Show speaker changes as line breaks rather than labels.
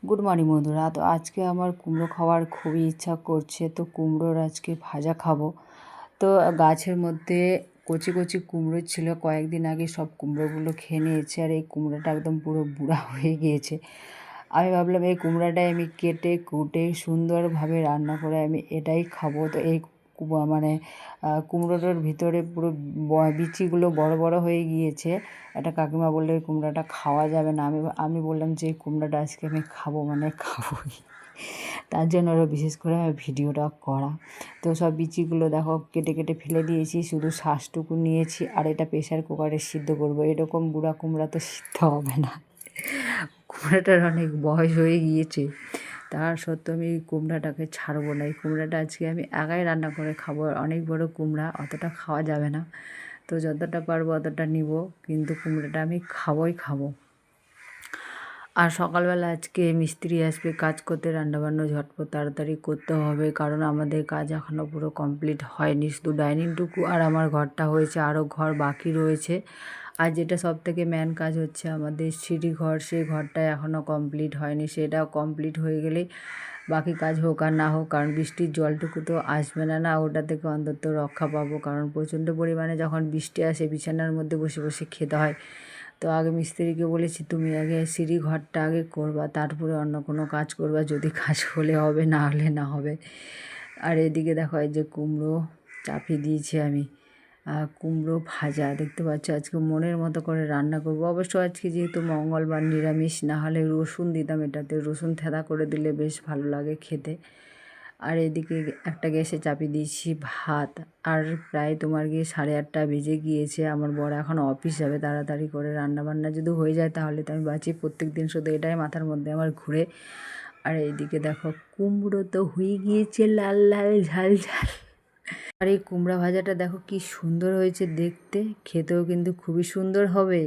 Good morning বন্ধুরা। তো আজকে আমার কুমড়ো খাওয়ার খুবই ইচ্ছা করছে, তো কুমড়োর আজকে ভাজা খাবো। তো গাছের মধ্যে কচি কচি কুমড়ো ছিল, কয়েকদিন আগে সব কুমড়োগুলো খেয়ে নিয়েছে, আর এই কুমড়োটা একদম পুরো বুড়া হয়ে গিয়েছে। আমি ভাবলাম এই কুমড়োটাই আমি কেটে কুটে সুন্দরভাবে রান্না করে আমি এটাই খাবো। তো এই মানে কুমড়োটার ভিতরে পুরো বিচিগুলো বড় বড় হয়ে গিয়েছে। একটা কাকিমা বললো এই কুমড়োটা খাওয়া যাবে না। আমি আমি বললাম যে এই কুমড়োটা আজকে আমি খাবো, মানে খাবোই। তার জন্য আরও বিশেষ করে আমি ভিডিওটা করা। তো সব বিচিগুলো দেখো কেটে কেটে ফেলে দিয়েছি, শুধু শ্বাসটুকু নিয়েছি। আর এটা প্রেশার কুকারে সিদ্ধ করবো। এরকম বুড়া কুমড়া তো সিদ্ধ হবে না, কুমড়াটার অনেক বয়স হয়ে গিয়েছে। তার সত্ত্বেও আমি এই কুমড়াটাকে ছাড়বো না। এই কুমড়াটা আজকে আমি একাই রান্না করে খাবো। অনেক বড় কুমড়া, অতটা খাওয়া যাবে না, তো যতটা পারবো অতটা নিব, কিন্তু কুমড়োটা আমি খাবোই খাবো। আর সকালবেলা আজকে মিস্ত্রি আসবে কাজ করতে, রান্নাবান্না ঝটপট তাড়াতাড়ি করতে হবে, কারণ আমাদের কাজ এখনও পুরো কমপ্লিট হয়নি। শুধু ডাইনিংটুকু আর আমার ঘরটা হয়েছে, আরও ঘর বাকি রয়েছে। আর যেটা সবথেকে মেন কাজ হচ্ছে আমাদের সিঁড়ি ঘর, সেই ঘরটা এখনও কমপ্লিট হয়নি। সেটাও কমপ্লিট হয়ে গেলেই বাকি কাজ হোক আর না হোক, কারণ বৃষ্টির জলটুকু তো আসবে না, না ওটা থেকে অন্তত রক্ষা পাবো। কারণ প্রচণ্ড পরিমাণে যখন বৃষ্টি আসে বিছানার মধ্যে বসে বসে খেতে হয়। তো আগে মিস্ত্রিকে বলেছি তুমি আগে সিঁড়ি ঘরটা আগে করবা, তারপরে অন্য কোনো কাজ করবা, যদি কাজ হলে হবে, না হলে না হবে। আর এদিকে দেখো এই যে কুমড়ো চাপিয়ে দিয়েছি আমি, কুমড়ো ভাজা দেখতে পাচ্ছ। আজকে মনের মতো করে রান্না করব। অবশ্য আজকে যেহেতু মঙ্গলবার নিরামিষ, না হলে রসুন দিতাম, এটাতে রসুন থেঁতা করে দিলে বেশ ভালো লাগে খেতে। আর এদিকে একটা গ্যাসে চাপিয়ে দিয়েছি ভাত। আর প্রায় তোমার গিয়ে 8:30 বেজে গিয়েছে। আমার বর এখন অফিস যাবে, তাড়াতাড়ি করে রান্নাবান্না যদি হয়ে যায় তাহলে তো আমি বাঁচি। প্রত্যেক দিন শুধু এটাই মাথার মধ্যে আমার ঘুরে। আর এইদিকে দেখো কুমড়ো তো হয়ে গিয়েছে লাল লাল ঝাল ঝাল। আর এই কুমড়া ভাজাটা দেখো কি সুন্দর হয়েছে দেখতে, খেতেও কিন্তু খুবই সুন্দর হবে।